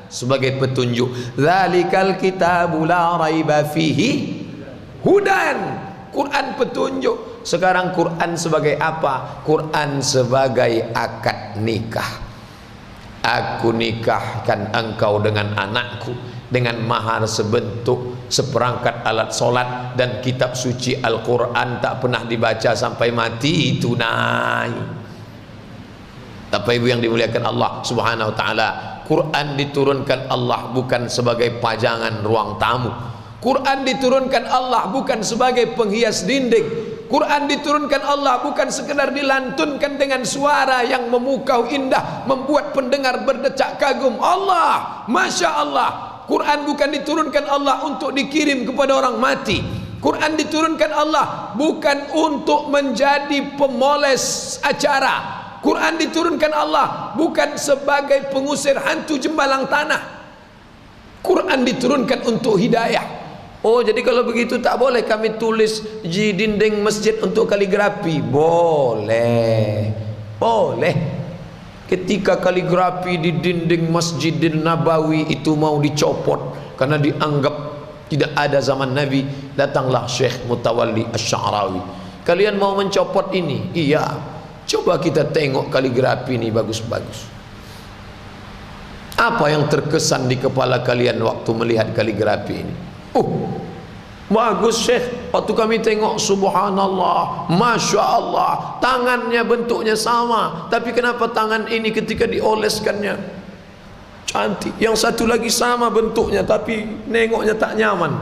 sebagai petunjuk. Dzalikal kitabu la raiba fihi hudan. Quran petunjuk. Sekarang Quran sebagai apa? Quran sebagai akad nikah. Aku nikahkan engkau dengan anakku dengan mahar sebentuk seperangkat alat solat dan kitab suci Al-Quran tak pernah dibaca sampai mati tunai. Bapak Ibu yang dimuliakan Allah Subhanahu wa taala, Quran diturunkan Allah bukan sebagai pajangan ruang tamu. Quran diturunkan Allah bukan sebagai penghias dinding. Quran diturunkan Allah bukan sekedar dilantunkan dengan suara yang memukau indah, membuat pendengar berdecak kagum. Allah, Masya Allah. Quran bukan diturunkan Allah untuk dikirim kepada orang mati. Quran diturunkan Allah bukan untuk menjadi pemoles acara. Quran diturunkan Allah bukan sebagai pengusir hantu jembalang tanah. Quran diturunkan untuk hidayah. Oh, jadi kalau begitu tak boleh kami tulis di dinding masjid untuk kaligrafi? Boleh. Boleh. Ketika kaligrafi di dinding Masjidil Nabawi itu mau dicopot karena dianggap tidak ada zaman Nabi, datanglah Syekh Mutawalli Asy-Sya'rawi. Kalian mau mencopot ini? Iya. Coba kita tengok kaligrafi ini bagus-bagus. Apa yang terkesan di kepala kalian waktu melihat kaligrafi ini? Bagus Syekh, Waktu kami tengok, subhanallah, masya Allah, tangannya bentuknya sama, tapi kenapa tangan ini ketika dioleskannya cantik, yang satu lagi sama bentuknya tapi nengoknya tak nyaman?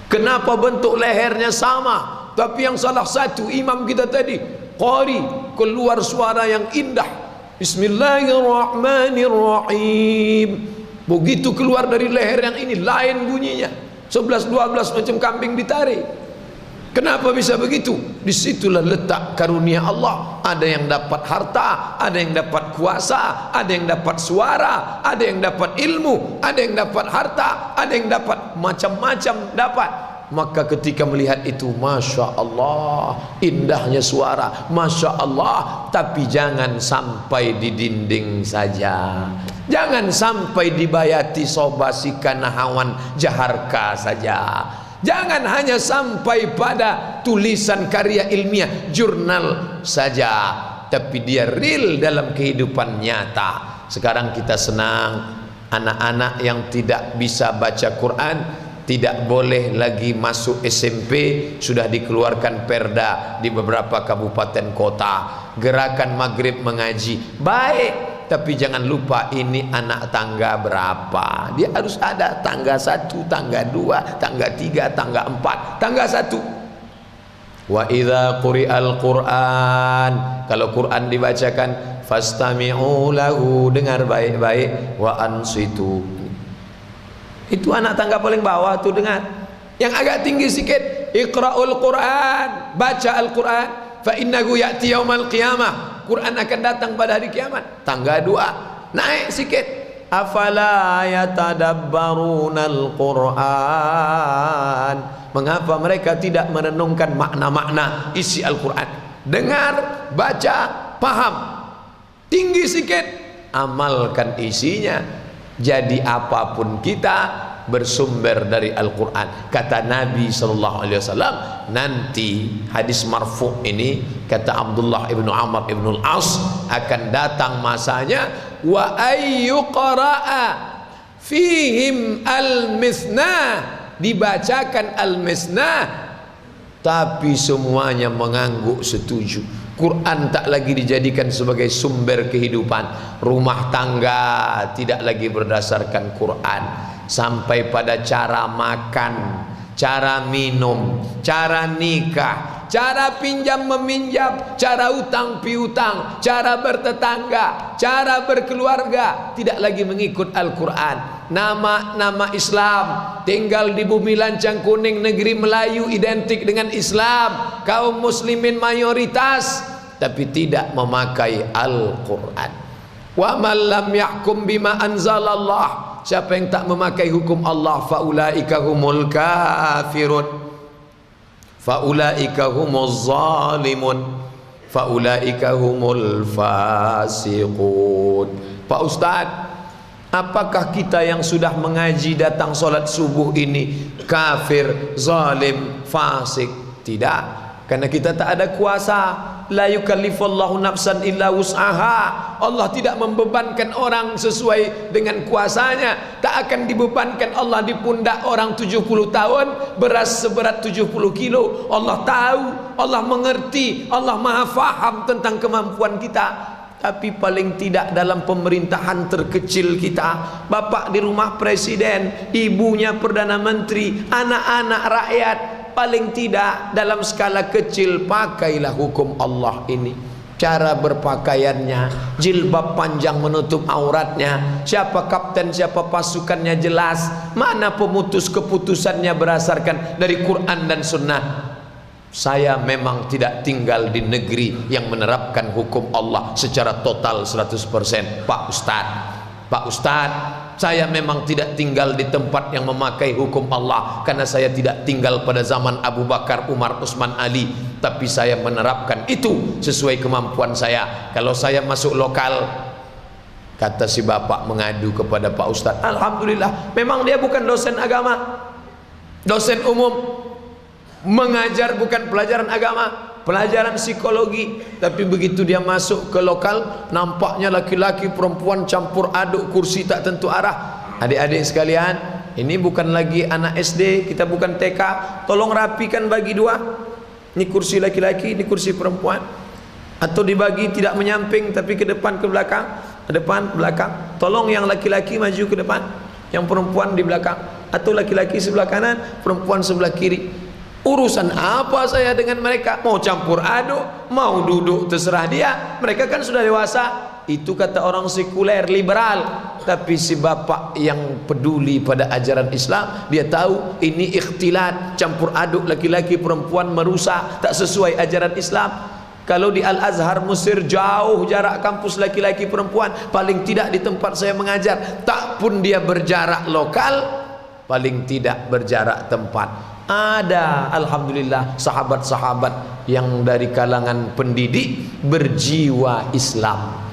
Kenapa bentuk lehernya sama, tapi yang salah satu imam kita tadi qari, keluar suara yang indah, bismillahirrahmanirrahim, begitu keluar dari leher yang ini lain bunyinya, 11-12 macam kambing ditarik. Kenapa bisa begitu? Disitulah letak karunia Allah. Ada yang dapat harta, ada yang dapat kuasa, ada yang dapat suara, ada yang dapat ilmu, ada yang dapat harta, ada yang dapat macam-macam dapat. Maka ketika melihat itu, masya Allah, indahnya suara, masya Allah. Tapi jangan sampai di dinding saja, jangan sampai dibayati sobasi kanahawan jaharka saja, jangan hanya sampai pada tulisan karya ilmiah jurnal saja, tapi dia real dalam kehidupan nyata. Sekarang kita senang anak-anak yang tidak bisa baca Quran tidak boleh lagi masuk SMP. Sudah dikeluarkan perda di beberapa kabupaten kota. Gerakan maghrib mengaji baik, tapi jangan lupa ini anak tangga berapa. Dia harus ada tangga 1, tangga 2, tangga 3, tangga 4, tangga 1. Wa idza quri'al Qur'an, kalau Quran dibacakan, fastami'u lahu, dengar baik-baik, wa ansitu. Itu anak tangga paling bawah tuh dengar. Yang agak tinggi sikit, iqra'ul Qur'an, baca Al-Quran, fa innahu ya'ti yaumal qiyamah, Quran akan datang pada hari kiamat. Tangga 2 naik sikit, afala yatadabbarunal Qur'an, mengapa mereka tidak merenungkan makna-makna isi Al-Quran? Dengar, baca, paham. Tinggi sikit, amalkan isinya. Jadi apapun kita bersumber dari Al-Quran. Kata Nabi SAW, nanti hadis marfu' ini, kata Abdullah ibnu Amr ibnu al-As, akan datang masanya wa ayyuqara'a fihim al-misna, dibacakan al-misna, tapi semuanya mengangguk setuju. Quran tak lagi dijadikan sebagai sumber kehidupan. Rumah tangga tidak lagi berdasarkan Quran. Sampai pada cara makan, cara minum, cara nikah, cara pinjam meminjam, cara utang piutang, cara bertetangga, cara berkeluarga, tidak lagi mengikut Al-Quran. Nama-nama Islam tinggal di bumi lancang kuning negeri Melayu, identik dengan Islam, kaum muslimin mayoritas, tapi tidak memakai Al-Quran. Wa man lam yahkum bima anzalallah, siapa yang tak memakai hukum Allah, faulaika humul kafirun, faulaika humuz zalimun, faulaika humul fasiqun. Pak Ustaz, apakah kita yang sudah mengaji datang solat subuh ini kafir, zalim, fasik? Tidak, karena kita tak ada kuasa. La yukallifullahu nafsan illa wus'aha. Allah tidak membebankan orang sesuai dengan kuasanya. Tak akan dibebankan Allah di pundak orang 70 tahun beras seberat 70 kilo. Allah tahu, Allah mengerti, Allah maha faham tentang kemampuan kita. Tapi paling tidak dalam pemerintahan terkecil kita, bapak di rumah presiden, ibunya perdana menteri, anak-anak rakyat, paling tidak dalam skala kecil pakailah hukum Allah ini. Cara berpakaiannya, jilbab panjang menutup auratnya, siapa kapten, siapa pasukannya jelas, mana pemutus keputusannya berdasarkan dari Quran dan Sunnah. Saya memang tidak tinggal di negeri yang menerapkan hukum Allah secara total 100%, Pak Ustadz. Pak Ustadz, saya memang tidak tinggal di tempat yang memakai hukum Allah, karena saya tidak tinggal pada zaman Abu Bakar, Umar, Utsman, Ali. Tapi saya menerapkan itu sesuai kemampuan saya. Kalau saya masuk lokal, kata si bapak mengadu kepada Pak Ustadz, alhamdulillah, memang dia bukan dosen agama, dosen umum, mengajar bukan pelajaran agama, pelajaran psikologi. Tapi begitu dia masuk ke lokal, nampaknya laki-laki perempuan campur aduk, kursi tak tentu arah. Adik-adik sekalian, Ini bukan lagi anak SD, kita bukan TK. Tolong rapikan, bagi dua. Ini kursi laki-laki, ini kursi perempuan. Atau dibagi tidak menyamping tapi ke depan ke belakang, ke depan ke belakang. Tolong yang laki-laki maju ke depan, yang perempuan di belakang. Atau laki-laki sebelah kanan, perempuan sebelah kiri. Urusan apa saya dengan mereka? Mau campur aduk, mau duduk, terserah dia. Mereka kan sudah dewasa. Itu kata orang sekuler, liberal. Tapi si bapak yang peduli pada ajaran Islam, dia tahu ini ikhtilat, campur aduk laki-laki perempuan, merusak, tak sesuai ajaran Islam. Kalau di Al-Azhar Mesir, jauh jarak kampus laki-laki perempuan, paling tidak di tempat saya mengajar, tak pun dia berjarak lokal, paling tidak berjarak tempat. Ada alhamdulillah sahabat-sahabat yang dari kalangan pendidik berjiwa Islam.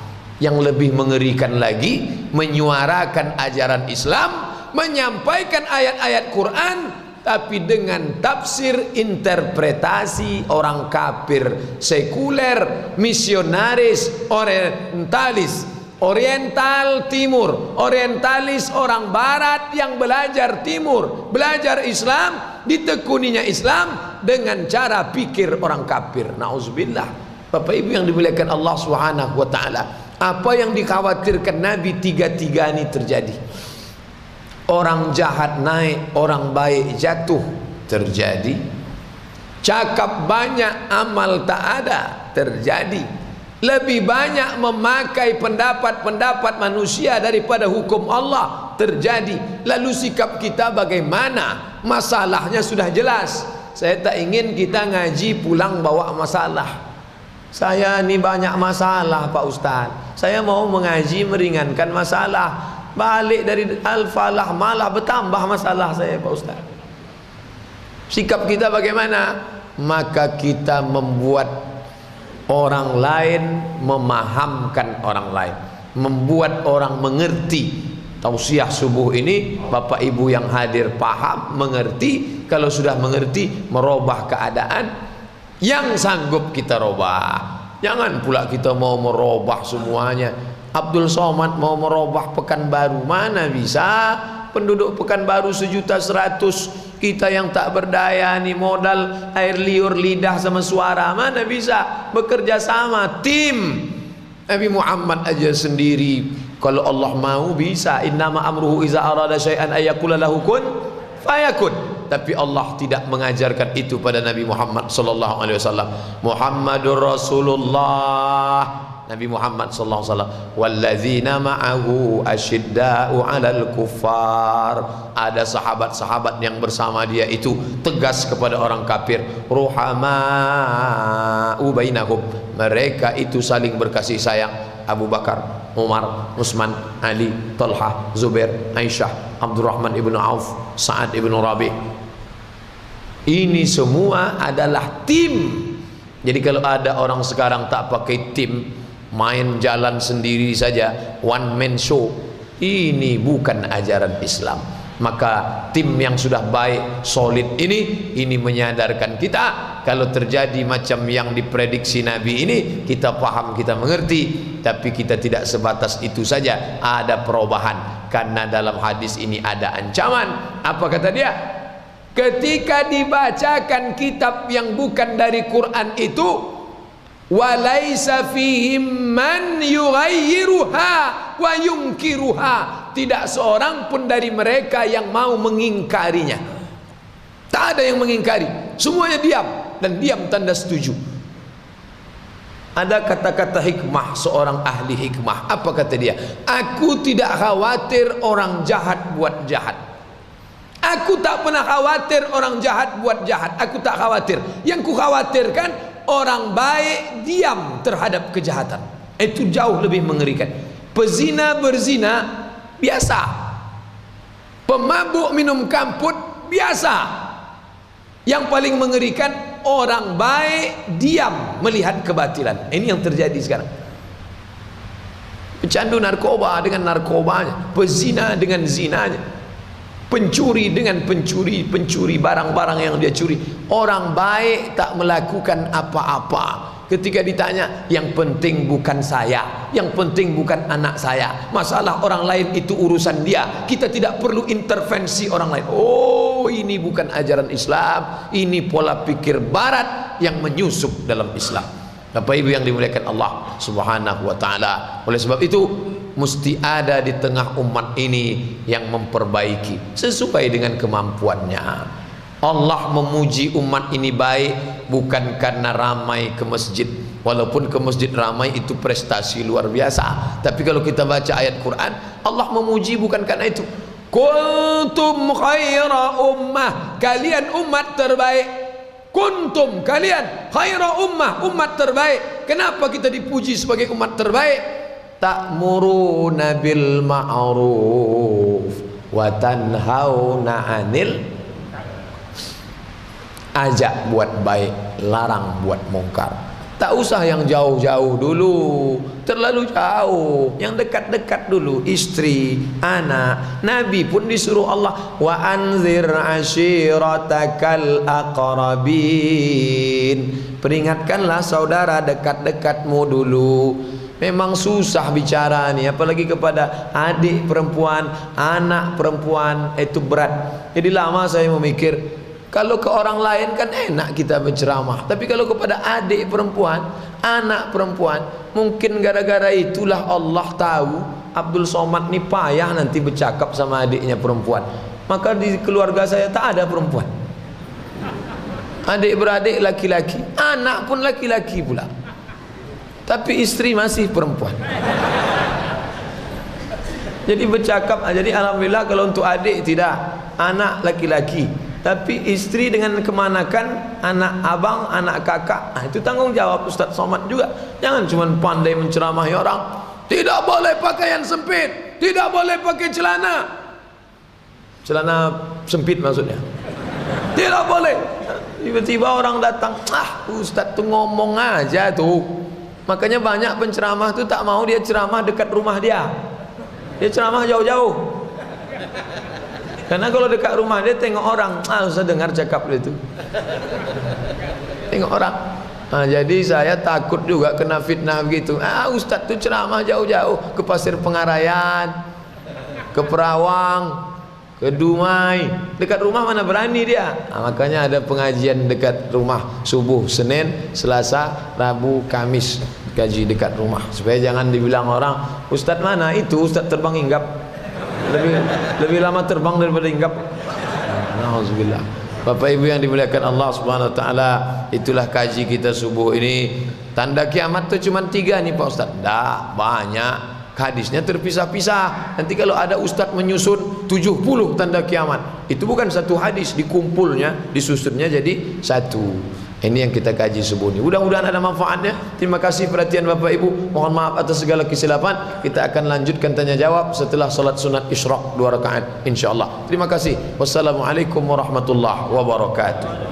Yang lebih mengerikan lagi, menyuarakan ajaran Islam, menyampaikan ayat-ayat Quran, tapi dengan tafsir interpretasi orang kafir, sekuler, misionaris, orientalis. Oriental timur, orientalis orang barat yang belajar timur, belajar Islam, ditekuninya Islam dengan cara pikir orang kafir. Nauzubillah. Bapak Ibu yang dimuliakan Allah Subhanahu wa taala, apa yang dikhawatirkan Nabi tiga-tiga ini terjadi. Orang jahat naik, orang baik jatuh, terjadi. Cakap banyak, amal tak ada, terjadi. Lebih banyak memakai pendapat-pendapat manusia daripada hukum Allah, terjadi. Lalu sikap kita bagaimana? Masalahnya sudah jelas. Saya tak ingin kita ngaji pulang bawa masalah. Saya ini banyak masalah Pak Ustaz. Saya mau mengaji meringankan masalah. Balik dari Al-Falah malah bertambah masalah saya Pak Ustaz. Sikap kita bagaimana? Maka kita membuat orang lain memahamkan orang lain, membuat orang mengerti. Tausiah subuh ini Bapak Ibu yang hadir paham, mengerti. Kalau sudah mengerti, merubah keadaan yang sanggup kita robah. Jangan pula kita mau merubah semuanya. Abdul Somad mau merubah Pekanbaru, mana bisa? Penduduk Pekanbaru 1.100.000. Kita yang tak berdaya nih, modal air liur, lidah sama suara, mana bisa? Bekerja sama, tim. Nabi Muhammad aja sendiri, kalau Allah mau bisa. Innama amruhu iza arada syai'an ayyakula lahu kun fayakun. Tapi Allah tidak mengajarkan itu pada Nabi Muhammad sallallahu alaihi wasallam. Muhammadur Rasulullah. Nabi Muhammad sallallahu alaihi wasallam, walladzina ma'ahu asyidda'u 'alal kuffar. Ada sahabat-sahabat yang bersama dia itu tegas kepada orang kafir, ruhama'u bainahum. Mereka itu saling berkasih sayang. Abu Bakar, Umar, Utsman, Ali, Talha, Zubair, Aisyah, Abdurrahman ibnu Auf, Sa'ad ibnu Rabi'. Ini semua adalah tim. Jadi kalau ada orang sekarang tak pakai tim, main jalan sendiri saja, one man show, ini bukan ajaran Islam. Maka tim yang sudah baik, solid ini menyadarkan kita kalau terjadi macam yang diprediksi Nabi ini, kita paham, kita mengerti. Tapi kita tidak sebatas itu saja, ada perubahan. Karena dalam hadis ini ada ancaman. Apa kata dia? Ketika dibacakan kitab yang bukan dari Quran itu, walaisa fihim man yughayyiruha wa yunkiruha. Tidak seorang pun dari mereka yang mau mengingkarinya. Tak ada yang mengingkari, semuanya diam, dan diam tanda setuju. Ada kata-kata hikmah seorang ahli hikmah. Apa kata dia? Aku tidak khawatir orang jahat buat jahat. Aku tak pernah khawatir orang jahat buat jahat. Aku tak khawatir. Yang ku khawatirkan orang baik diam terhadap kejahatan. Itu jauh lebih mengerikan. Pezina berzina biasa, pemabuk minum kamput biasa. Yang paling mengerikan orang baik diam melihat kebatilan. Ini yang terjadi sekarang. Pecandu narkoba dengan narkobanya, pezina dengan zinanya, pencuri dengan pencuri barang-barang yang dia curi. Orang baik tak melakukan apa-apa. ketika ditanya, yang penting bukan saya, yang penting bukan anak saya, masalah orang lain itu urusan dia, kita tidak perlu intervensi orang lain. Oh, ini bukan ajaran Islam, ini pola pikir barat yang menyusup dalam Islam. Bapak Ibu yang dimuliakan Allah Subhanahu wa taala. Oleh sebab itu mesti ada di tengah umat ini yang memperbaiki sesuai dengan kemampuannya. Allah memuji umat ini baik bukan karena ramai ke masjid, walaupun ke masjid ramai itu prestasi luar biasa, tapi kalau kita baca ayat Quran, Allah memuji bukan karena itu. Kuntum khaira ummah, kalian umat terbaik. Kuntum, kalian khaira ummah, umat terbaik. Kenapa kita dipuji sebagai umat terbaik? Ta'muruna bil ma'ruf wa tanhauna 'anil, ajak buat baik, larang buat mungkar. Tak usah yang jauh-jauh dulu, terlalu jauh, yang dekat-dekat dulu. Istri, anak, Nabi pun disuruh Allah, wa anzir ashiratakal aqrabin, peringatkanlah saudara dekat-dekatmu dulu. Memang susah bicara nih, apalagi kepada adik perempuan, anak perempuan, itu berat. Jadi lama saya memikir, kalau ke orang lain kan enak kita berceramah, tapi kalau kepada adik perempuan, anak perempuan, mungkin gara-gara itulah Allah tahu Abdul Somad ni payah nanti bercakap sama adiknya perempuan. Maka di keluarga saya tak ada perempuan, adik beradik laki-laki, anak pun laki-laki pula, tapi istri masih perempuan. Jadi bercakap, jadi alhamdulillah kalau untuk adik tidak, anak laki-laki, tapi istri dengan kemanakan, anak abang, anak kakak, itu tanggung jawab Ustaz Somad juga. Jangan cuma pandai menceramahi orang, tidak boleh pakaian sempit, tidak boleh pakai celana sempit maksudnya, tidak boleh. Tiba-tiba orang datang, Ustaz tuh ngomong aja tuh. Makanya banyak penceramah tuh tak mau dia ceramah dekat rumah dia, dia ceramah jauh-jauh. Karena kalau dekat rumah dia tengok orang, usah dengar cakap dia itu, tengok orang. Jadi saya takut juga kena fitnah begitu. Ustaz tu ceramah jauh-jauh ke Pasir Pengarayan, ke Perawang, ke Dumai, dekat rumah mana berani dia. Makanya ada pengajian dekat rumah, subuh, Senin, Selasa, Rabu, Kamis, kaji dekat rumah, supaya jangan dibilang orang, Ustaz mana itu, Ustaz terbang hinggap, lebih lama terbang daripada hinggap. Alhamdulillah. Bapak Ibu yang dimuliakan Allah Subhanahu wa taala, itulah kaji kita subuh ini. Tanda kiamat itu cuma 3 nih Pak Ustaz. Dah banyak. Hadisnya terpisah-pisah. Nanti kalau ada ustaz menyusun 70 tanda kiamat, itu bukan satu hadis, dikumpulnya, disusunnya jadi satu. Ini yang kita kaji subuh ini. Mudah-mudahan ada manfaatnya. Terima kasih perhatian Bapak Ibu. Mohon maaf atas segala kesilapan. Kita akan lanjutkan tanya jawab setelah salat sunat Isyraq 2 rakaat insyaallah. Terima kasih. Wassalamualaikum warahmatullahi wabarakatuh.